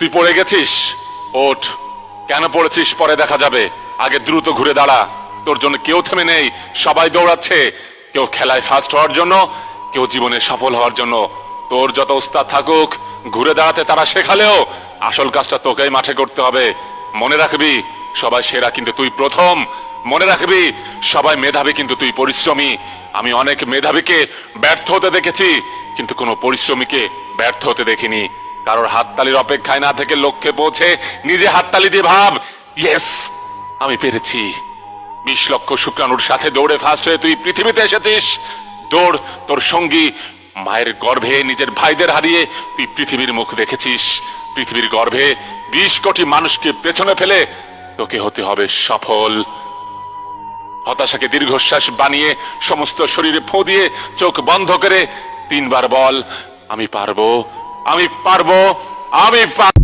তুই পড়ে গেছিস, ওঠ। কেন পড়েছিস পরে দেখা যাবে, আগে দ্রুত ঘুরে দাঁড়া। তোর জন্য কেউ থেমে নেই, সবাই দৌড়াচ্ছে। কেউ খেলায় ফার্স্ট হওয়ার জন্য, কেউ জীবনে সফল হওয়ার জন্য। তোর যত উস্তাদ থাকুক, ঘুরে দাঁড়াতে তারা শেখালেও আসল কাজটা তোকেই মাঠে করতে হবে। মনে রাখবি, সবাই সেরা কিন্তু তুই প্রথম। মনে রাখবি, সবাই মেধাবী কিন্তু তুই পরিশ্রমী। আমি অনেক মেধাবীকে ব্যর্থ হতে দেখেছি, কিন্তু কোনো পরিশ্রমীকে ব্যর্থ হতে দেখিনি। কারোর হাততালির অপেক্ষায় না থেকে লক্ষ্যে পৌঁছে নিজে হাততালি দিয়ে ভাব, ইয়েস আমি পেরেছি। 20 লক্ষ শুক্রাণুর সাথে দৌড়ে ফার্স্ট হয়ে তুই পৃথিবীতে এসেছিস। দৌড় তোর সঙ্গী। মায়ের গর্ভে নিজের ভাইদের হারিয়ে তুই পৃথিবীর মুখ দেখেছিস। পৃথিবীর গর্ভে 20 কোটি মানুষকে পেছনে ফেলে তোকে হতে হবে সফল। হতাশাকে দীর্ঘশ্বাস বানিয়ে সমস্ত শরীরে ফু দিয়ে চোখ বন্ধ করে 3 বার বল, আমি পারবো, আমি পারবো, আমি পারবো।